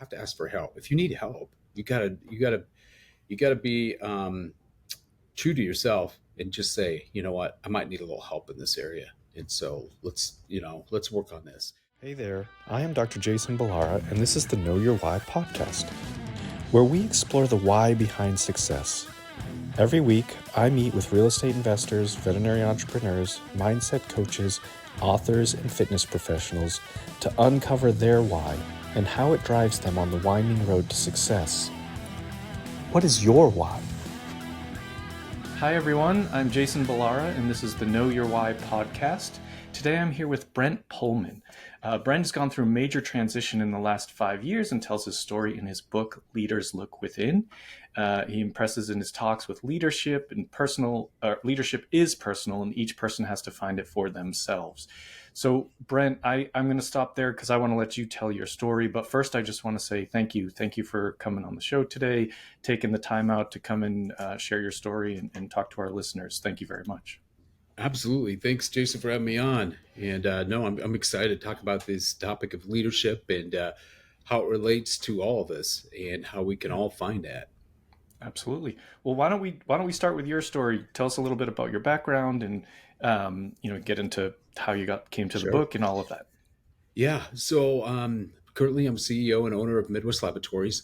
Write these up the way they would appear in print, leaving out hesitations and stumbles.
have to ask for help. If you need help, you gotta be true to yourself and just say, you know what, I might need a little help in this area. And so let's work on this. Hey there, I am Dr. Jason Ballara, and this is the Know Your Why podcast, where we explore the why behind success. Every week, I meet with real estate investors, veterinary entrepreneurs, mindset coaches, authors, and fitness professionals to uncover their why and how it drives them on the winding road to success. What is your why? Hi everyone, I'm Jason Ballara, and this is the Know Your Why podcast. Today I'm here with Brent Pohlman. Brent's gone through a major transition in the last 5 years and tells his story in his book, Leaders Look Within. He impresses in his talks with leadership and leadership is personal, and each person has to find it for themselves. So Brent, I'm going to stop there because I want to let you tell your story. But first, I just want to say thank you. Thank you for coming on the show today, taking the time out to come and share your story and talk to our listeners. Thank you very much. Absolutely. Thanks, Jason, for having me on. And no, I'm excited to talk about this topic of leadership and how it relates to all of us and how we can all find that. Absolutely. Well, why don't we start with your story? Tell us a little bit about your background and get into how you came to the book and all of that. Yeah. So currently, I'm CEO and owner of Midwest Laboratories.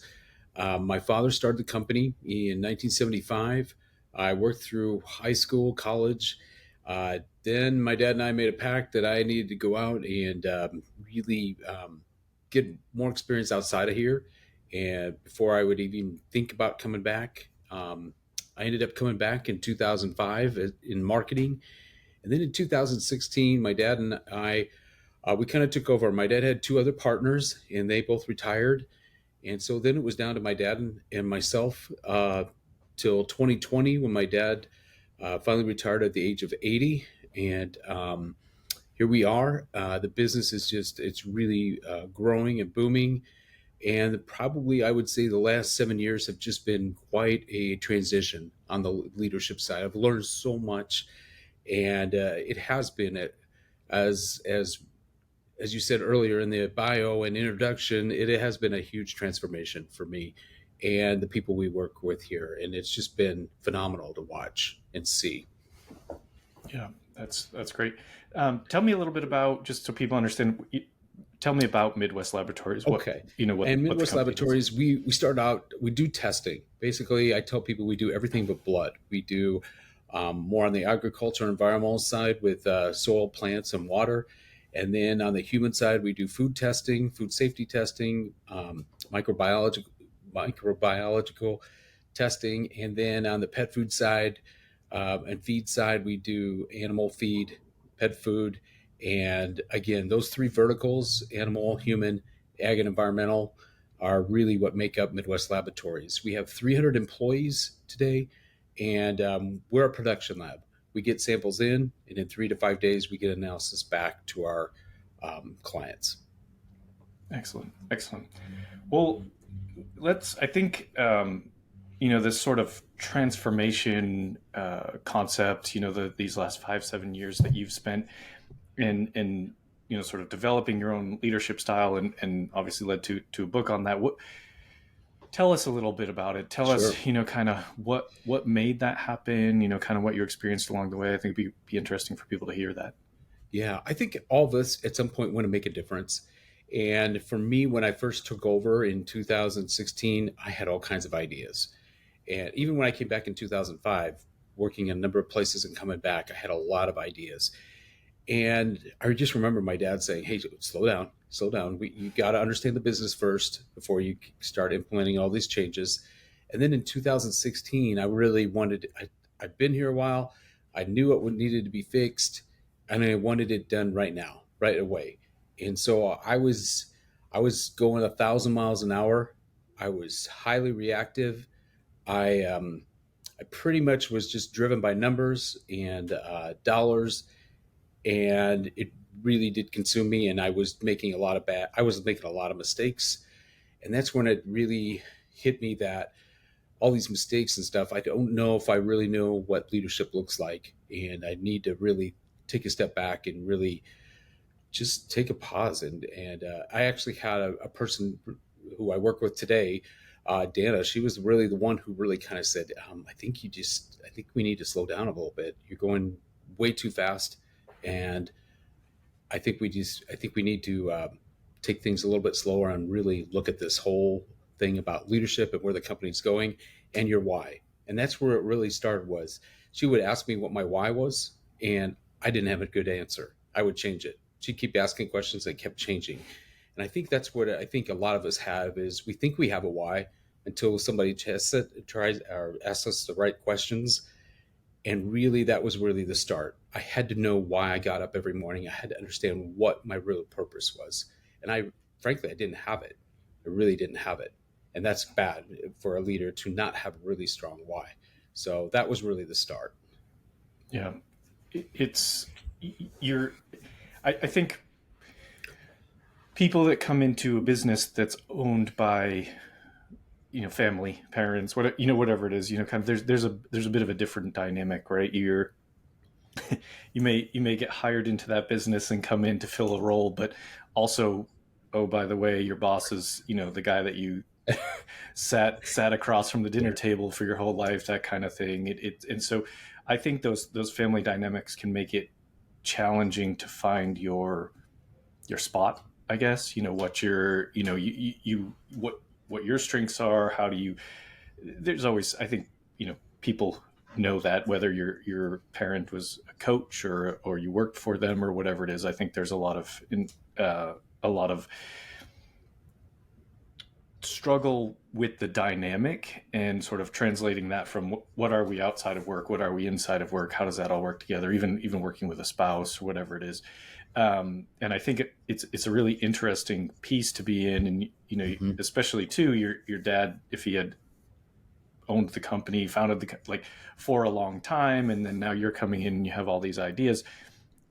My father started the company in 1975. I worked through high school, college. Then my dad and I made a pact that I needed to go out and really get more experience outside of here. And before I would even think about coming back, I ended up coming back in 2005 in marketing. And then in 2016, my dad and I, we kind of took over. My dad had two other partners and they both retired. And so then it was down to my dad and myself till 2020 when my dad finally retired at the age of 80. And here we are. The business is it's really growing and booming. And probably I would say the last 7 years have just been quite a transition on the leadership side. I've learned so much. And it has been, as you said earlier in the bio and introduction, it has been a huge transformation for me and the people we work with here. And it's just been phenomenal to watch and see. Yeah, that's great. Tell me a little bit about, just so people understand, tell me about Midwest Laboratories. And Midwest Laboratories, we start out, we do testing. Basically, I tell people we do everything but blood. We do more on the agriculture and environmental side with soil, plants, and water. And then on the human side, we do food testing, food safety testing, microbiological testing. And then on the pet food side and feed side, we do animal feed, pet food. And again, those three verticals, animal, human, ag, and environmental, are really what make up Midwest Laboratories. We have 300 employees today, and we're a production lab. We get samples in, and in 3 to 5 days, we get analysis back to our clients. Excellent. Well, I think, this sort of transformation concept, these last 5-7 years that you've spent in sort of developing your own leadership style and obviously led to a book on that. Tell us a little bit about it. Tell us, kind of what made that happen, kind of what you experienced along the way. I think it'd be interesting for people to hear that. Yeah, I think all of us at some point want to make a difference. And for me, when I first took over in 2016, I had all kinds of ideas. And even when I came back in 2005, working in a number of places and coming back, I had a lot of ideas. And I just remember my dad saying, hey, slow down. You got to understand the business first before you start implementing all these changes. And then in 2016, I really I've been here a while. I knew what needed to be fixed, and I wanted it done right now, right away. And so I was going 1,000 miles an hour. I was highly reactive. I pretty much was just driven by numbers and dollars, and it really did consume me. And I was making a lot of mistakes, and that's when it really hit me that all these mistakes and stuff, I don't know if I really know what leadership looks like, and I need to really take a step back and really just take a pause. And I actually had a person who I work with today, Dana, she was really the one who really kind of said, I think we need to slow down a little bit. You're going way too fast. And I think we need to take things a little bit slower and really look at this whole thing about leadership and where the company's going and your why. And that's where it really started. Was she would ask me what my why was, and I didn't have a good answer. I would change it. She'd keep asking questions that kept changing. And I think that's what I think a lot of us have is we think we have a why until somebody tests it, tries or asks us the right questions. And really, that was really the start. I had to know why I got up every morning. I had to understand what my real purpose was. And frankly, I didn't have it. I really didn't have it. And that's bad for a leader to not have a really strong why. So that was really the start. Yeah. It's, you're, I think people that come into a business that's owned by, family, parents, whatever it is, kind of there's a bit of a different dynamic, right? You may get hired into that business and come in to fill a role, but also, oh, by the way, your boss is, the guy that you sat across from the dinner table for your whole life, that kind of thing. And so I think those family dynamics can make it challenging to find your spot, I guess. What your what your strengths are. How do you? There's always, I think, people know that whether your parent was a coach or you worked for them or whatever it is. I think there's a lot of struggle with the dynamic and sort of translating that from what are we outside of work, what are we inside of work, how does that all work together, even working with a spouse or whatever it is. And I think it's a really interesting piece to be in. And Mm-hmm. especially too, your dad, if he had owned the company, founded like for a long time, and then now you're coming in and you have all these ideas,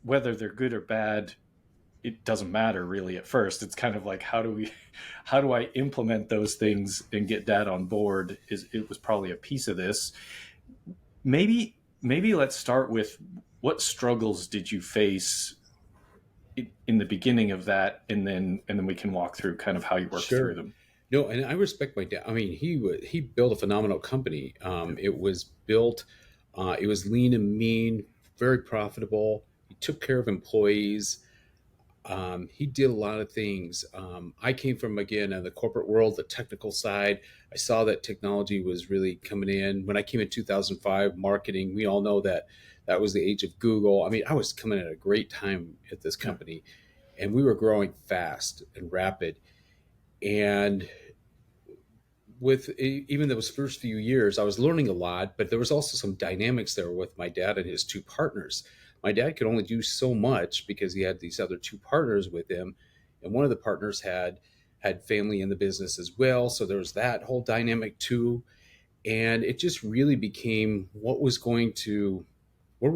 whether they're good or bad, it doesn't matter really at first. It's kind of like, how do I implement those things and get dad on board? It was probably a piece of this. Maybe let's start with, what struggles did you face in the beginning of that, and then we can walk through kind of how you worked through Sure. them. No, and I respect my dad. I mean, he built a phenomenal company. It was built. It was lean and mean, very profitable. He took care of employees. He did a lot of things. I came from, again, the corporate world, the technical side. I saw that technology was really coming in. When I came in 2005, marketing, we all know that that was the age of Google. I mean, I was coming at a great time at this Yeah. company, and we were growing fast and rapid. And with even those first few years, I was learning a lot, but there was also some dynamics there with my dad and his two partners. My dad could only do so much because he had these other two partners with him, and one of the partners had family in the business as well. So there was that whole dynamic too, and it just really became where was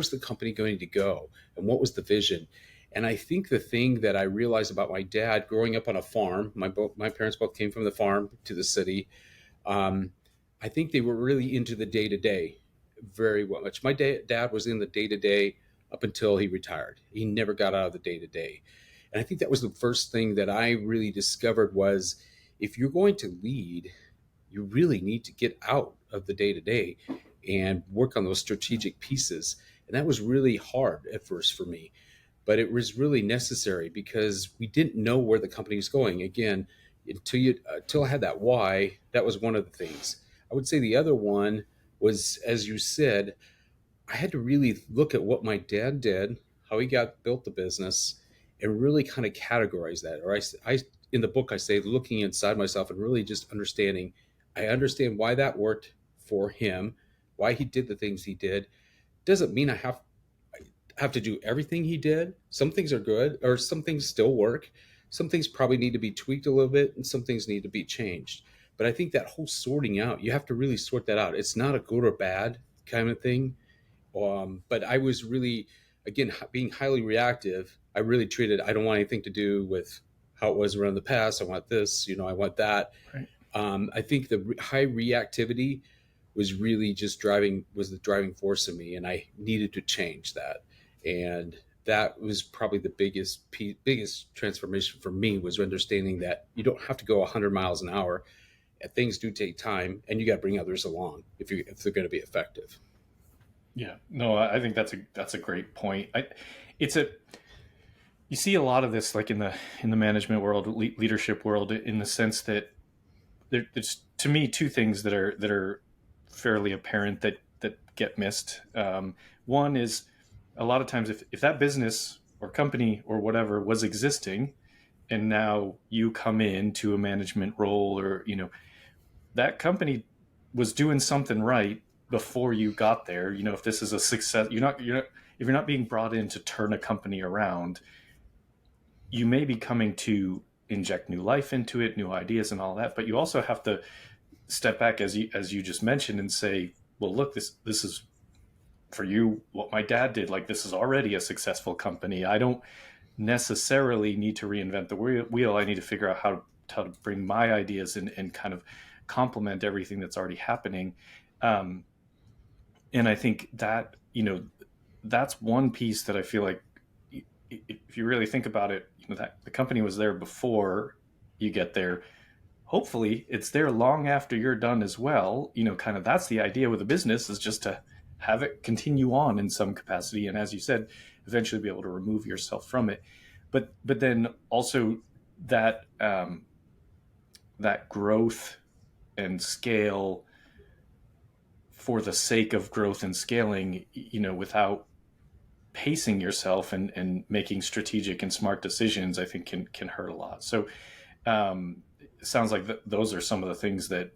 the company going to go, and what was the vision. And I think the thing that I realized about my dad growing up on a farm, my parents both came from the farm to the city. um, I think they were really into the day to day very much. My dad was in the day to day up until he retired. He never got out of the day to day. And I think that was the first thing that I really discovered was, if you're going to lead, you really need to get out of the day to day and work on those strategic pieces. And that was really hard at first for me, but it was really necessary because we didn't know where the company was going. Again, until I had that why, that was one of the things. I would say the other one was, as you said, I had to really look at what my dad did, how he built the business, and really kind of categorize that. Or I in the book I say, looking inside myself and really just understanding. I understand why that worked for him, why he did the things he did. Doesn't mean I have to do everything he did. Some things are good, or some things still work. Some things probably need to be tweaked a little bit, and some things need to be changed. But I think that whole sorting out, you have to really sort that out. It's not a good or bad kind of thing. But I was really, again, being highly reactive. I really treated, I don't want anything to do with how it was around the past. I want this, I want that. Right. I think the high reactivity was really just was the driving force in me, and I needed to change that. And that was probably the biggest transformation for me, was understanding that you don't have to go 100 miles an hour. Things do take time, and you got to bring others along if they're going to be effective. Yeah, no, I think that's a great point. It's a you see a lot of this like in the management world, leadership world, in the sense that there's to me two things that are fairly apparent that get missed. One is a lot of times if that business or company or whatever was existing, and now you come into a management role, or that company was doing something right before you got there. If this is a success, if you're not being brought in to turn a company around, you may be coming to inject new life into it, new ideas and all that, but you also have to step back, as you just mentioned, and say, well, look, this is for you what my dad did. Like, this is already a successful company. I don't necessarily need to reinvent the wheel. I need to figure out how to bring my ideas in and kind of complement everything that's already happening. Um, and I think that that's one piece that I feel like, if you really think about it, that the company was there before you get there. Hopefully it's there long after you're done as well. Kind of, that's the idea with a business, is just to have it continue on in some capacity, and as you said, eventually be able to remove yourself from it. But then also that that growth and scale for the sake of growth and scaling, without pacing yourself and making strategic and smart decisions, I think can hurt a lot. So it sounds like those are some of the things that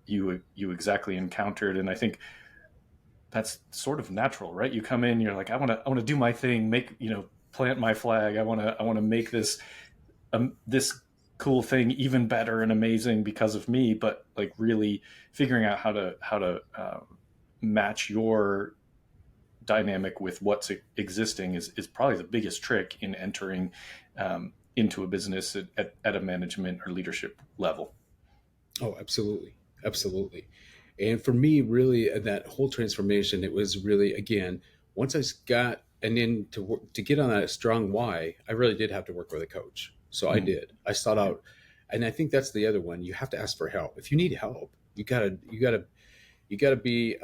you exactly encountered, and I think that's sort of natural, right? You come in, you're like, I want to do my thing, plant my flag. I want to make this cool thing even better and amazing because of me, but like really figuring out how to match your dynamic with what's existing is probably the biggest trick in entering into a business at a management or leadership level. Oh, absolutely. Absolutely. And for me, really, that whole transformation, it was really, again, once I got, and then to get on that strong why, I really did have to work with a coach. So I Mm. did. I sought out, and I think that's the other one. You have to ask for help. If you need help, you gotta be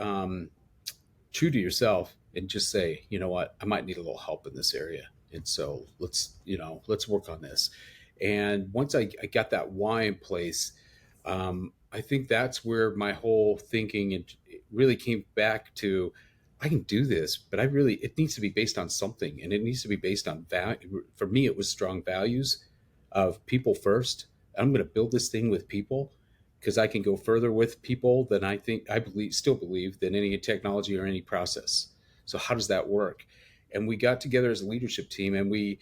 true to yourself and just say, you know what, I might need a little help in this area. And so let's work on this. And once I got that why in place, I think that's where my whole thinking it really came back to. I can do this, but it needs to be based on something, and it needs to be based on value. For me, it was strong values of people first. I'm going to build this thing with people because I can go further with people than still believe, than any technology or any process. So how does that work? And we got together as a leadership team, and we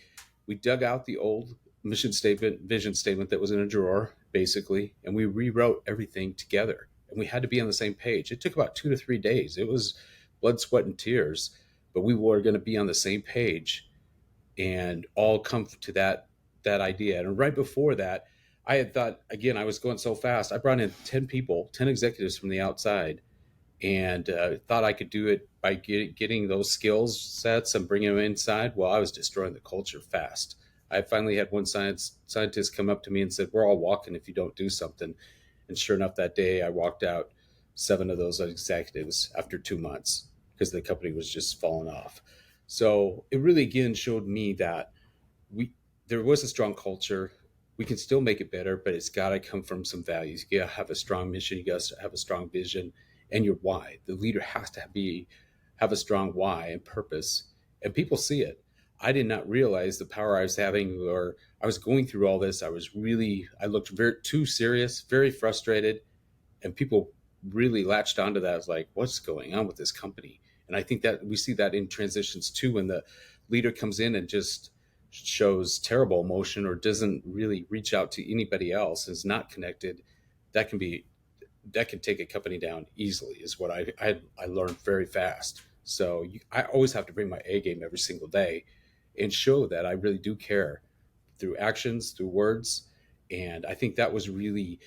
dug out the old mission statement, vision statement that was in a drawer, basically, and we rewrote everything together. And we had to be on the same page. It took about 2 to 3 days. It was blood, sweat, and tears, but we were going to be on the same page and all come to that idea. And right before that, I had thought, again, I was going so fast. I brought in 10 people, 10 executives from the outside, and thought I could do it by getting those skills sets and bringing them inside. Well, I was destroying the culture fast. I finally had one scientist come up to me and said, "We're all walking if you don't do something." And sure enough, that day I walked out 7 of those executives after 2 months because the company was just falling off. So it really again showed me that we there was a strong culture. We can still make it better, but it's got to come from some values. You got to have a strong mission. You got to have a strong vision, and your why. The leader has to have a strong why and purpose, and people see it. I did not realize the power I was having, or I was going through all this. I looked very too serious, very frustrated, and people really latched onto that. As like, what's going on with this company? And I think that we see that in transitions too, when the leader comes in and just shows terrible emotion or doesn't really reach out to anybody else, is not connected. That can take a company down easily, is what I learned very fast. So I always have to bring my A game every single day and show that I really do care through actions, through words. And I think that was really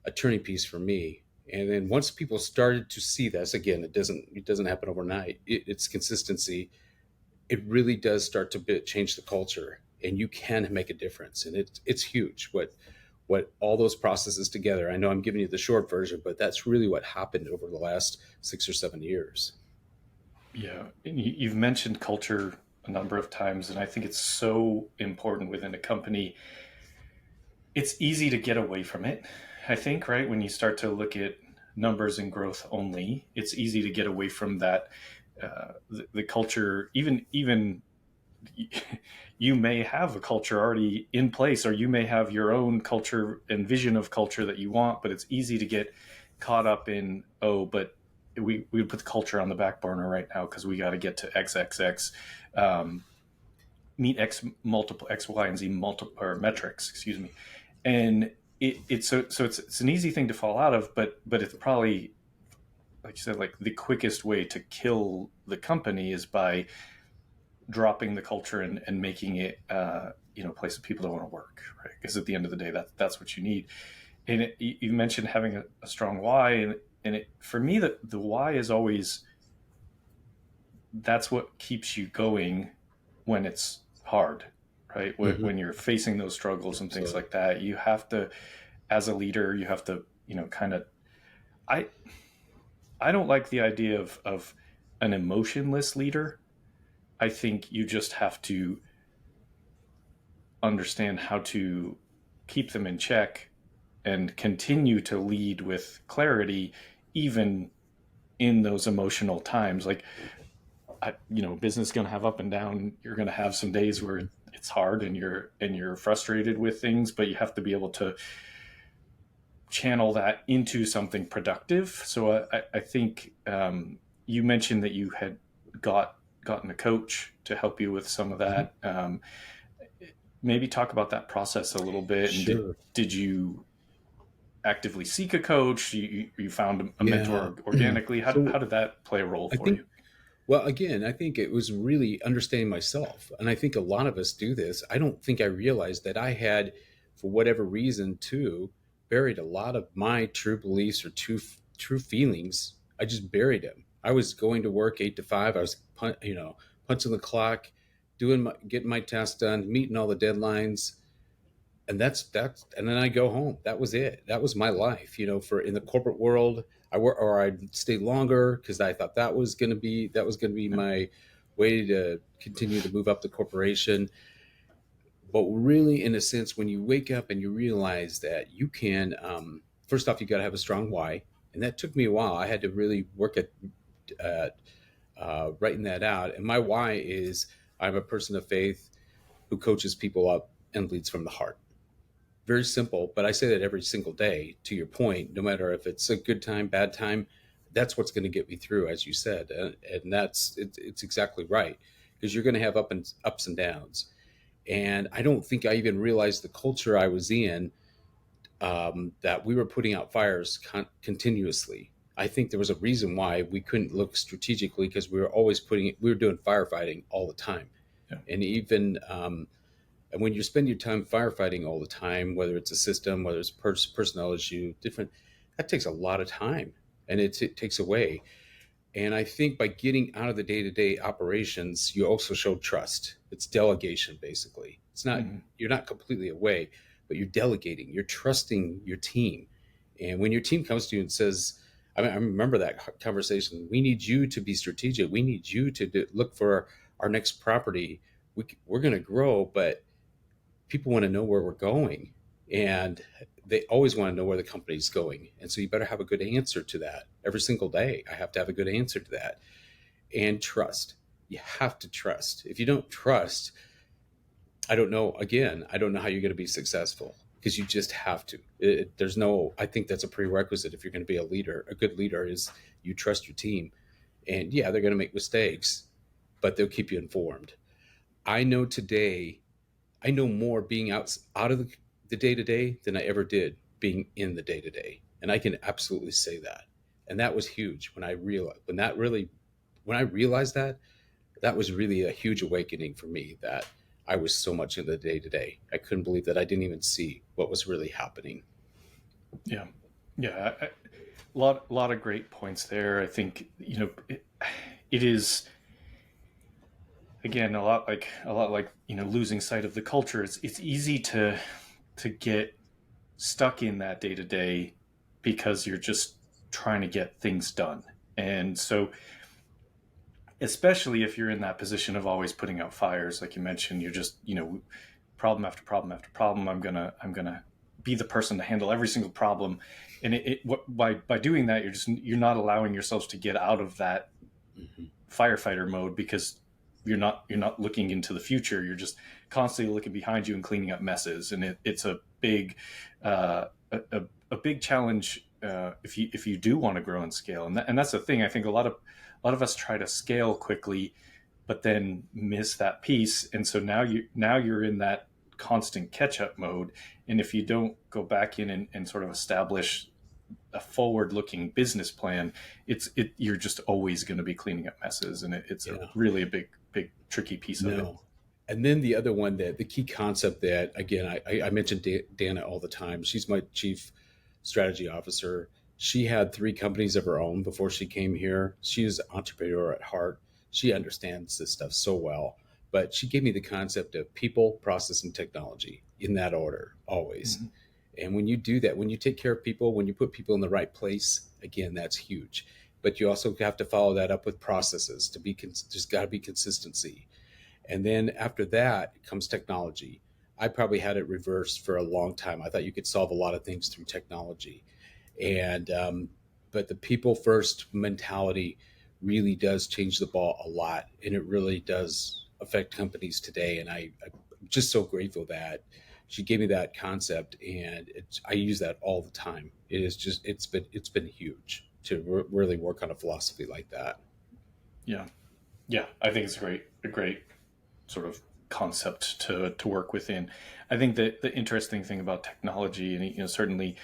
a turning piece for me. And then once people started to see this, again, it doesn't happen overnight. It's consistency. it really does start to change the culture, and you can make a difference. And it's huge what all those processes together. I know I'm giving you the short version, but that's really what happened over the last 6 or 7 years. Yeah, and you've mentioned culture a number of times, and I think it's so important within a company. It's easy to get away from it, I think, right? When you start to look at numbers and growth only, it's easy to get away from that. The culture, even you may have a culture already in place, or you may have your own culture and vision of culture that you want, but it's easy to get caught up in, oh, but we put the culture on the back burner right now because we got to get to XXX, meet X multiple X, Y, and Z multiple or metrics, excuse me. And it's an easy thing to fall out of, but it's probably, like you said, like the quickest way to kill the company is by dropping the culture and making it a place that people don't want to work, right? Because at the end of the day, that's what you need. And you mentioned having a strong why, and for me, the why is always, that's what keeps you going when it's hard, right? Hmm. When you're facing those struggles and things Absolutely. like that, you have to, as a leader, you have to, kind of. I I don't like the idea of an emotionless leader. I think you just have to understand how to keep them in check and continue to lead with clarity, even in those emotional times. Like, business is going to have up and down. You're going to have some days where it's hard and you're frustrated with things, but you have to be able to channel that into something productive. So I think you mentioned that you had gotten a coach to help you with some of Mhm. that. Maybe talk about that process a little bit. And Sure. did you actively seek a coach? You found a Yeah. mentor organically. How So did that play a role I for think, you? well, again, I think it was really understanding myself. And I think a lot of us do this. I don't think I realized that I had, for whatever reason, too, buried a lot of my true beliefs or true feelings. I just buried them. I was going to work 8 to 5. I was, punching the clock, getting my tasks done, meeting all the deadlines, and and then I go home. That was it. That was my life. For in the corporate world, I work, or I'd stay longer because I thought that was going to be my way to continue to move up the corporation. But really, in a sense, when you wake up and you realize that you can, first off, you got to have a strong why, and that took me a while. I had to really work at uh, writing that out. And my why is I'm a person of faith who coaches people up and leads from the heart. Very simple, but I say that every single day. To your point, no matter if it's a good time, bad time, that's what's going to get me through, as you said, and it's exactly right, because you're going to have ups and downs. And I don't think I even realized the culture I was in, that we were putting out fires continuously. I think there was a reason why we couldn't look strategically, because we were doing firefighting all the time, Yeah. and even and when you spend your time firefighting all the time, whether it's a system, whether it's personnel issue, different, that takes a lot of time, and it takes away. And I think by getting out of the day to day operations, you also show trust. It's delegation, basically. It's not, Mhm. you're not completely away, but you're delegating, you're trusting your team. And when your team comes to you and says, I remember that conversation, we need you to be strategic. We need you to look for our next property. We're going to grow, but people want to know where we're going, and they always want to know where the company's going. And so you better have a good answer to that every single day. I have to have a good answer to that. And trust. You have to trust. If you don't trust, I don't know how you're going to be successful, because you just have to. There's no, I think that's a prerequisite if you're going to be a leader. A good leader is you trust your team. And yeah, they're going to make mistakes, but they'll keep you informed. I know today I know more being out of the day to day than I ever did being in the day to day, and I can absolutely say that. And that was huge when I realized that. That was really a huge awakening for me, that I was so much in the day to day. I couldn't believe that I didn't even see what was really happening. Yeah. Yeah. A lot of great points there. I think, it is, again, a lot like losing sight of the culture. It's easy to get stuck in that day to day because you're just trying to get things done. And so, especially if you're in that position of always putting out fires, like you mentioned, you're just, problem after problem after problem. I'm gonna be the person to handle every single problem. And by doing that, you're not allowing yourselves to get out of that Hmm. firefighter mode, because you're not looking into the future. You're just constantly looking behind you and cleaning up messes, and it's a big a big challenge if you do want to grow and scale. And that's the thing. I think a lot of us try to scale quickly, but then miss that piece. And so now you're in that constant catch up mode. And if you don't go back in and sort of establish a forward looking business plan, you're just always going to be cleaning up messes. And it's a Yeah. really a big tricky piece of it. No. And then the other one, that the key concept that, again, I mentioned Dana all the time. She's my chief strategy officer. She had three companies of her own before she came here. She is an entrepreneur at heart. She understands this stuff so well. But she gave me the concept of people, process, and technology in that order, always. Mm-hmm. And when you do that, when you take care of people, when you put people in the right place, again, that's huge. But you also have to follow that up with processes to be, there's got to be consistency. And then after that comes technology. I probably had it reversed for a long time. I thought you could solve a lot of things through technology. And, but the people first mentality really does change the ball a lot. And it really does affect companies today. And I'm just so grateful that she gave me that concept, and I use that all the time. It is just, it's been huge to really work on a philosophy like that. Yeah. Yeah. I think it's a great sort of concept to work within. I think that the interesting thing about technology, and certainly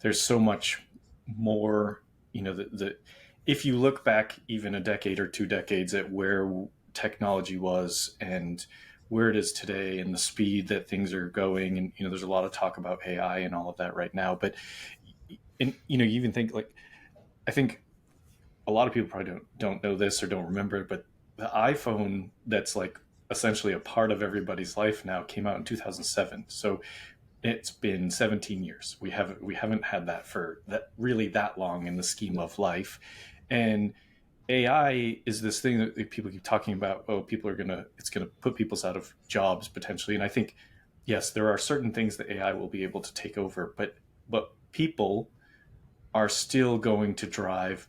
there's so much more. The if you look back even a decade or 2 decades at where technology was and where it is today, and the speed that things are going, and there's a lot of talk about AI and all of that right now. But and you even think, like, I think a lot of people probably don't know this or don't remember it, but the iPhone, that's like essentially a part of everybody's life now, came out in 2007. So it's been 17 years. We haven't had that for that long in the scheme of life. And AI is this thing that people keep talking about. Oh, it's gonna put people out of jobs potentially. And I think, yes, there are certain things that AI will be able to take over, but people are still going to drive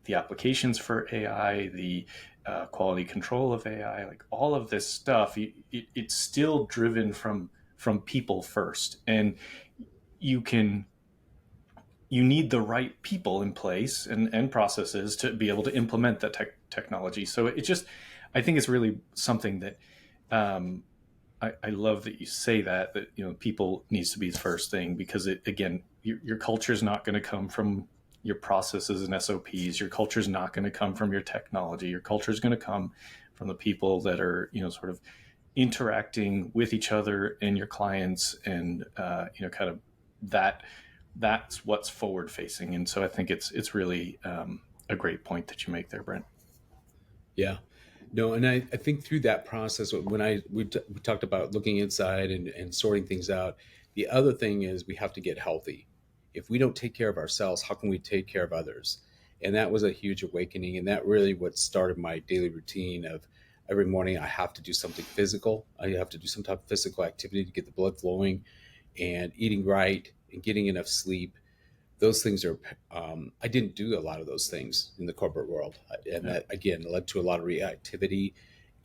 the applications for AI, the quality control of AI, like all of this stuff. It's still driven from people first, and you can you need the right people in place and processes to be able to implement that technology. So it just, I think it's really something that I love that you say that people needs to be the first thing, because it, again, your culture is not going to come from your processes and SOPs. Your culture is not going to come from your technology. Your culture is going to come from the people that are sort of interacting with each other and your clients, and kind of that that's what's forward facing. And so I think it's really a great point that you make there, Brent. Yeah. No, and I think through that process, when we talked about looking inside and sorting things out, the other thing is we have to get healthy. If we don't take care of ourselves, how can we take care of others? And that was a huge awakening. And that really what started my daily routine of every morning I have to do something physical. I have to do some type of physical activity to get the blood flowing, and eating right and getting enough sleep. Those things are, I didn't do a lot of those things in the corporate world, and Yeah. that again led to a lot of reactivity.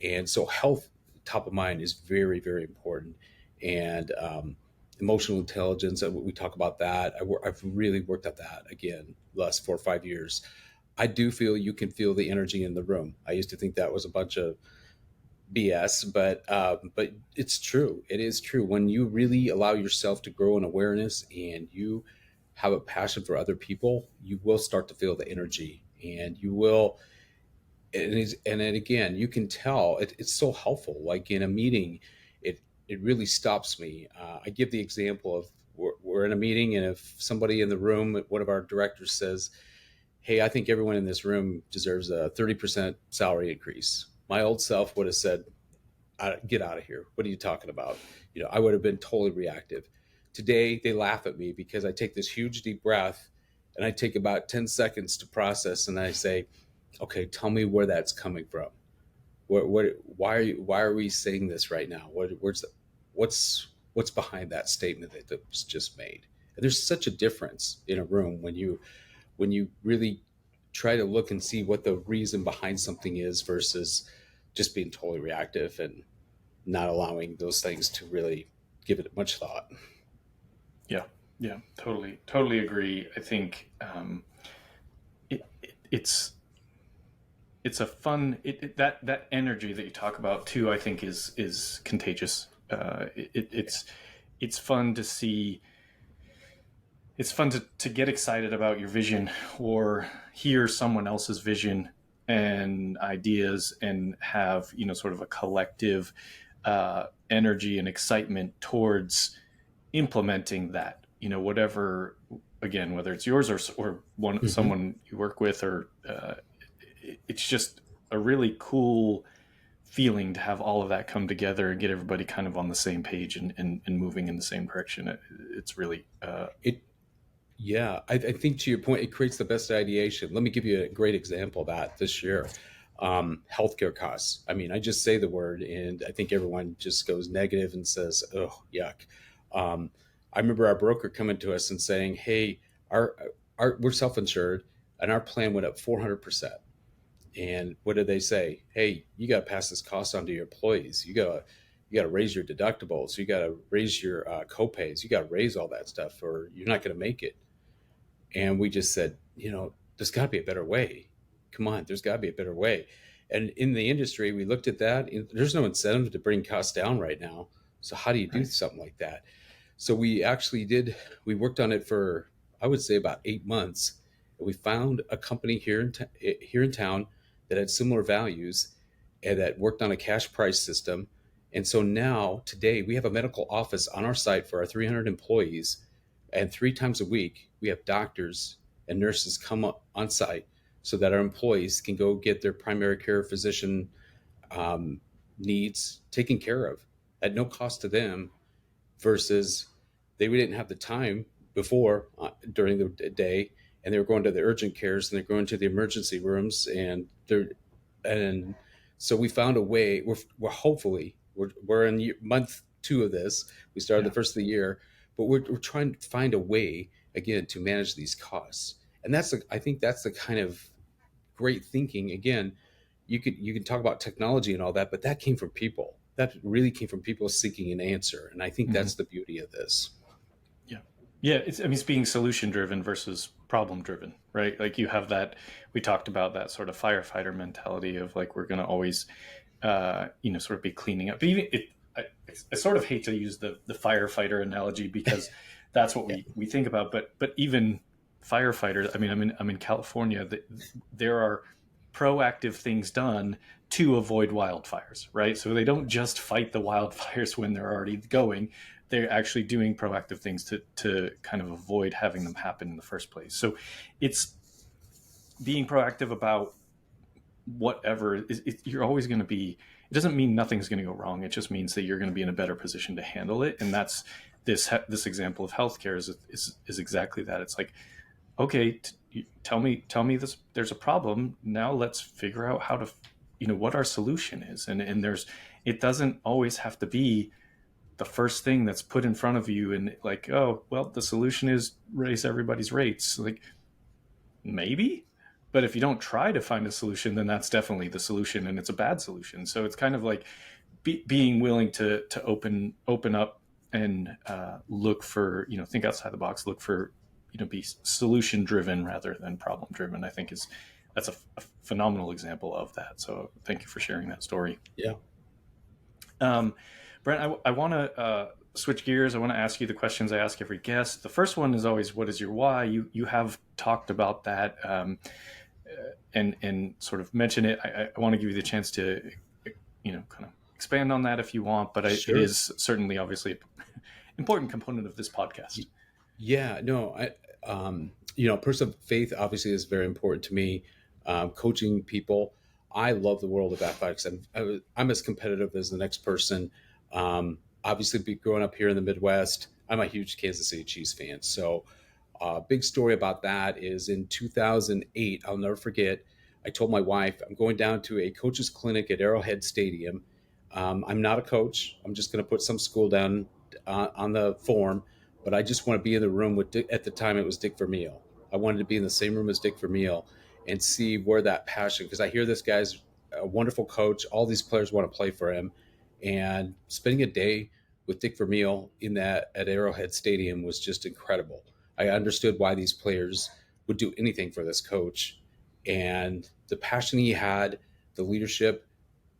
And so health top of mind is very, very important. And emotional intelligence, we talk about that. I've really worked at that again the last 4 or 5 years. I do feel you can feel the energy in the room. I used to think that was a bunch of BS, but it's true. It is true. When you really allow yourself to grow in awareness and you have a passion for other people, you will start to feel the energy, and you will. And then again, you can tell it's so helpful. Like in a meeting, it really stops me. I give the example of we're in a meeting, and if somebody in the room, one of our directors says, "Hey, I think everyone in this room deserves a 30% salary increase." My old self would have said, Get out of here. What are you talking about? I would have been totally reactive. Today, they laugh at me because I take this huge deep breath and I take about 10 seconds to process. And I say, okay, tell me where that's coming from. Why are we saying this right now? What's behind that statement that was just made? And there's such a difference in a room when you really try to look and see what the reason behind something is versus just being totally reactive and not allowing those things to really give it much thought. Yeah, yeah, totally agree. I think it's a fun that energy that you talk about too. I think is contagious. It's fun to see. It's fun to get excited about your vision or hear someone else's vision and ideas and have sort of a collective energy and excitement towards implementing that, whatever, again, whether it's yours or one Mm-hmm. someone you work with, or it's just a really cool feeling to have all of that come together and get everybody kind of on the same page and moving in the same direction. It's really It Yeah, I think to your point, it creates the best ideation. Let me give you a great example of that this year. Healthcare costs. I mean, I just say the word, and I think everyone just goes negative and says, "Oh, yuck." I remember our broker coming to us and saying, "Hey, we're self-insured, and our plan went up 400%." And what did they say? Hey, you got to pass this cost on to your employees. You got to raise your deductibles. You got to raise your co-pays. You got to raise all that stuff, or you're not going to make it. And we just said, there's got to be a better way. Come on, there's got to be a better way. And in the industry, we looked at that. And there's no incentive to bring costs down right now. So how do you do right. something like that? So we actually did. We worked on it for, I would say, about 8 months. And we found a company here in town that had similar values and that worked on a cash price system. And so now, today, we have a medical office on our site for our 300 employees, and 3 times a week, we have doctors and nurses come up on site so that our employees can go get their primary care physician um, needs taken care of at no cost to them, versus they didn't have the time before during the day, and they were going to the urgent cares and they're going to the emergency rooms, and so we found a way. We're hopefully we're in month 2 of this. We started Yeah. the first of the year, but we're trying to find a way again to manage these costs. And I think that's the kind of great thinking. Again, you can talk about technology and all that, but that came from people. That really came from people seeking an answer, and I think Mm-hmm. that's the beauty of this. Yeah. Yeah. It's being solution driven versus problem driven, right? Like you have that, we talked about that sort of firefighter mentality of like, we're going to always, sort of be cleaning up. But even I sort of hate to use the firefighter analogy because that's what we think about. But even firefighters, I mean, I'm in California. There are proactive things done to avoid wildfires, right? So they don't just fight the wildfires when they're already going. They're actually doing proactive things to kind of avoid having them happen in the first place. So it's being proactive about whatever. You're always going to be. It doesn't mean nothing's going to go wrong. It just means that you're going to be in a better position to handle it. And that's this example of healthcare is exactly that. It's like, okay, tell me this. There's a problem. Now let's figure out how to, what our solution is. And it doesn't always have to be the first thing that's put in front of you. And like, oh, well, the solution is raise everybody's rates. Like maybe, but if you don't try to find a solution, then that's definitely the solution, and it's a bad solution. So it's kind of like being willing to open up and look for, think outside the box, look for, be solution driven rather than problem driven. I think that's a phenomenal example of that. So thank you for sharing that story. Yeah. Brent, I want to switch gears. I want to ask you the questions I ask every guest. The first one is always, what is your why? You have talked about that and sort of mention it. I want to give you the chance to, kind of expand on that if you want, but Sure. it is certainly obviously an important component of this podcast. Yeah, no, person of faith obviously is very important to me. Coaching people, I love the world of athletics, and I'm as competitive as the next person. Obviously, growing up here in the Midwest, I'm a huge Kansas City Chiefs fan. So, big story about that is in 2008, I'll never forget. I told my wife I'm going down to a coach's clinic at Arrowhead Stadium. I'm not a coach. I'm just going to put some school down on the form, but I just want to be in the room with Dick. At the time, it was Dick Vermeil. I wanted to be in the same room as Dick Vermeil and see where that passion, because I hear this guy's a wonderful coach. All these players want to play for him, and spending a day with Dick Vermeil in that at Arrowhead Stadium was just incredible. I understood why these players would do anything for this coach, and the passion he had, the leadership.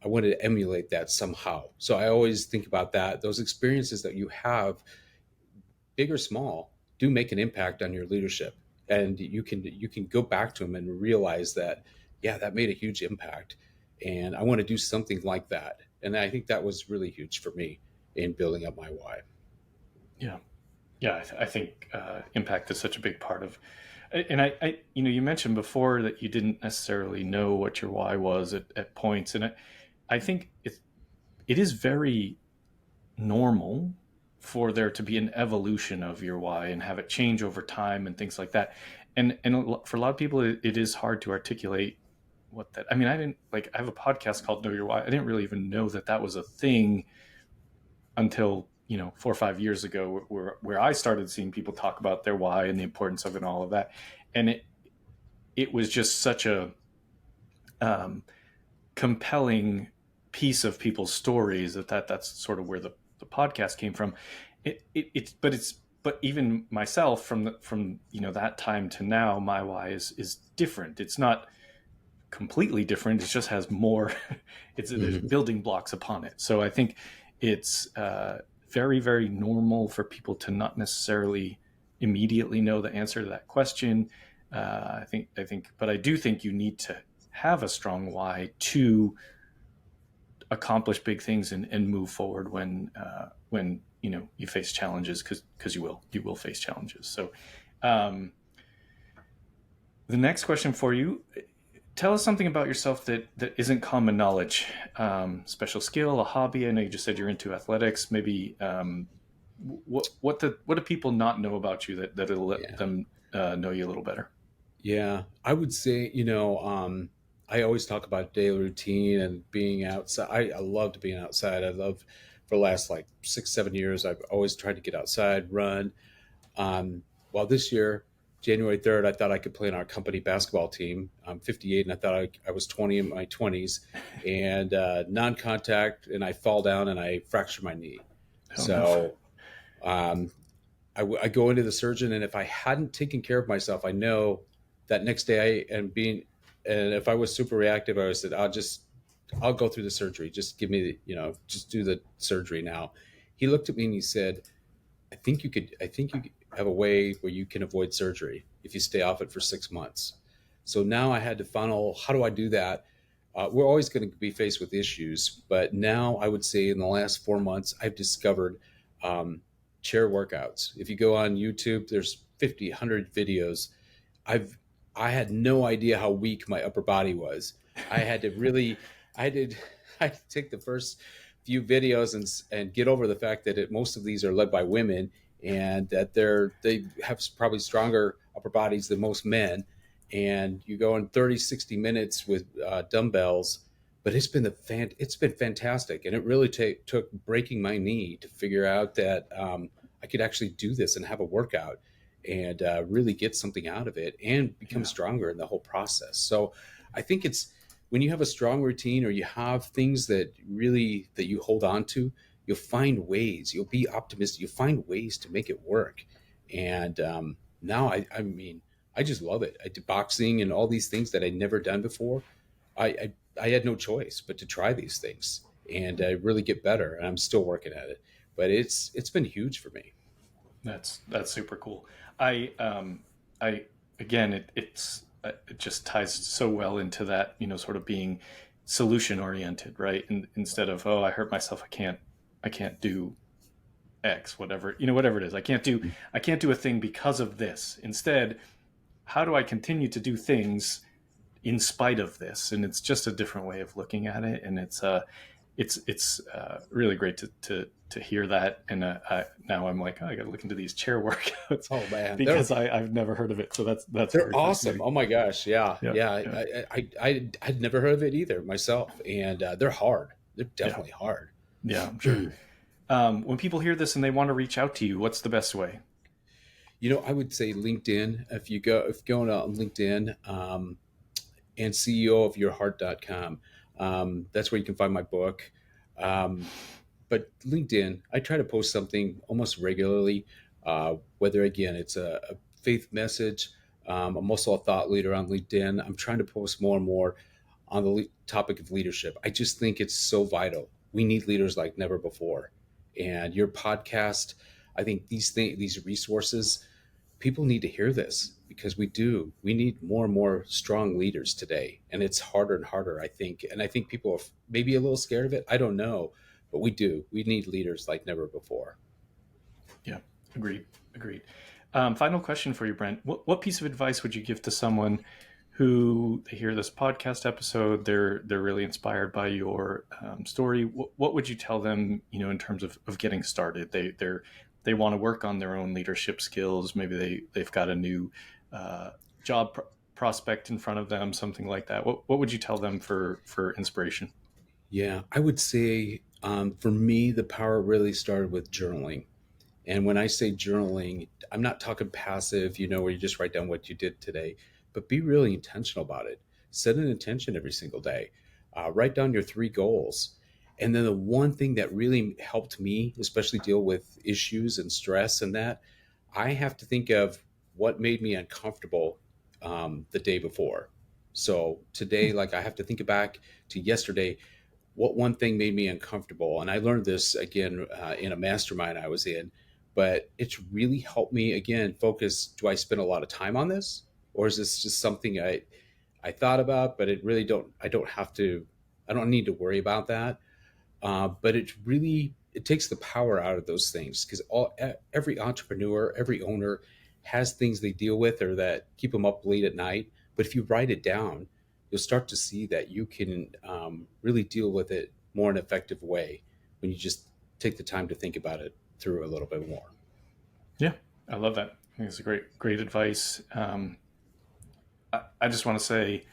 I wanted to emulate that somehow. So I always think about that. Those experiences that you have, big or small, do make an impact on your leadership, and you can go back to them and realize that, yeah, that made a huge impact, and I want to do something like that. And I think that was really huge for me in building up my why. Yeah. Yeah. I think impact is such a big part of, and you mentioned before that you didn't necessarily know what your why was at points. And I think it is very normal for there to be an evolution of your why and have it change over time and things like that. And for a lot of people, it is hard to articulate what that. I mean, I have a podcast called Know Your Why. I didn't really even know that was a thing until 4 or 5 years ago, where I started seeing people talk about their why and the importance of it and all of that. And it was just such a compelling piece of people's stories that's sort of where the podcast came from. But even myself from that time to now, my why is different. It's not completely different. It just has more. There's building blocks upon it. So I think it's very, very normal for people to not necessarily immediately know the answer to that question. I think, but I do think you need to have a strong why to accomplish big things and move forward when you face challenges, because you will face challenges. So the next question for you: tell us something about yourself that isn't common knowledge. Special skill, a hobby. I know you just said you're into athletics. Maybe what do people not know about you that'll let them know you a little better? Yeah, I would say, I always talk about daily routine and being outside. I loved being outside. I love, for the last like 6, 7 years, I've always tried to get outside, run. Well, this year, January 3rd, I thought I could play on our company basketball team. I'm 58, and I thought I was 20 in my 20s, and non-contact, and I fall down and I fracture my knee. Oh, So I go into the surgeon, and if I hadn't taken care of myself, I know that next day and if I was super reactive, I would said, I'll go through the surgery. Just give me just do the surgery now. He looked at me and he said, I think you have a way where you can avoid surgery if you stay off it for 6 months. So now I had to funnel, how do I do that? We're always going to be faced with issues, but now I would say in the last 4 months, I've discovered chair workouts. If you go on YouTube, there's 50, 100 videos. I had no idea how weak my upper body was. I had to take the first few videos and get over the fact that most of these are led by women, and that they have probably stronger upper bodies than most men. And you go in 30, 60 minutes with dumbbells, but it's been fantastic. And it really took breaking my knee to figure out that I could actually do this and have a workout and really get something out of it and become stronger in the whole process. So I think it's when you have a strong routine, or you have things that you hold on to, you'll find ways, you'll be optimistic, you'll find ways to make it work. And now I just love it. I did boxing and all these things that I'd never done before. I had no choice but to try these things and really get better. And I'm still working at it, but it's been huge for me. That's super cool. I again, it just ties so well into that, sort of being solution oriented, right? And instead of, oh, I hurt myself, I can't do X, whatever it is. I can't do a thing because of this. Instead, how do I continue to do things, in spite of this, and it's just a different way of looking at it, and it's really great to hear that. And now I'm like, oh, I got to look into these chair workouts Oh man, because I've never heard of it. So that's they're very awesome. fascinating. Oh my gosh, yeah, Yeah, yeah. yeah, I'd never heard of it either myself, and they're hard. They're yeah, definitely hard. yeah. I'm sure. When people hear this and they want to reach out to you, what's the best way? I would say LinkedIn. If you go on LinkedIn, and CEO of yourheart.com, that's where you can find my book. Um, but LinkedIn, I try to post something almost regularly, whether again it's a faith message. I'm also a thought leader on LinkedIn. I'm trying to post more and more on the topic of leadership. I just think it's so vital. We need leaders like never before. And your podcast, I think these resources, people need to hear this because we need more and more strong leaders today, and it's harder and harder, I think. And I think people are maybe a little scared of it, I don't know, but we need leaders like never before. Yeah, agreed, agreed. Final question for you, Brent. What piece of advice would you give to someone who they hear this podcast episode, they're really inspired by your story? What would you tell them, in terms of getting started? They want to work on their own leadership skills. Maybe they've got a new job prospect in front of them, something like that. What would you tell them for inspiration? Yeah, I would say, for me, the power really started with journaling. And when I say journaling, I'm not talking passive, where you just write down what you did today, but be really intentional about it. Set an intention every single day. Write down your 3 goals. And then the one thing that really helped me, especially deal with issues and stress and that, I have to think of what made me uncomfortable the day before. So today, like I have to think back to yesterday, what one thing made me uncomfortable. And I learned this again in a mastermind I was in, but it's really helped me again focus. Do I spend a lot of time on this, or is this just something I thought about, but I don't have to, I don't need to worry about that. But it takes the power out of those things because every entrepreneur, every owner has things they deal with or that keep them up late at night. But if you write it down, you'll start to see that you can really deal with it more in an effective way when you just take the time to think about it through a little bit more. Yeah, I love that. I think it's a great advice. I just want to say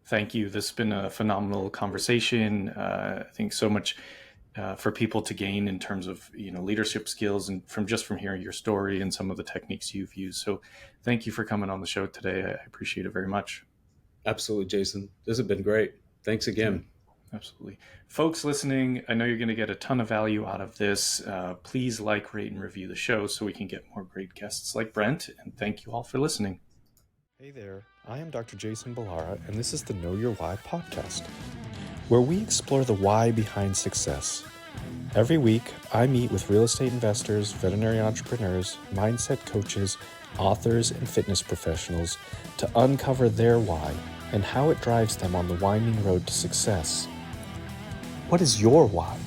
thank you. This has been a phenomenal conversation. I think so much for people to gain in terms of leadership skills, and from hearing your story and some of the techniques you've used. So, thank you for coming on the show today. I appreciate it very much. Absolutely, Jason. This has been great. Thanks Yeah, again. absolutely. Folks listening, I know you're going to get a ton of value out of this. Please like, rate, and review the show so we can get more great guests like Brent. And thank you all for listening. Hey there, I am Dr. Jason Ballara, and this is the Know Your Why podcast, where we explore the why behind success. Every week, I meet with real estate investors, veterinary entrepreneurs, mindset coaches, authors, and fitness professionals to uncover their why and how it drives them on the winding road to success. What is your why?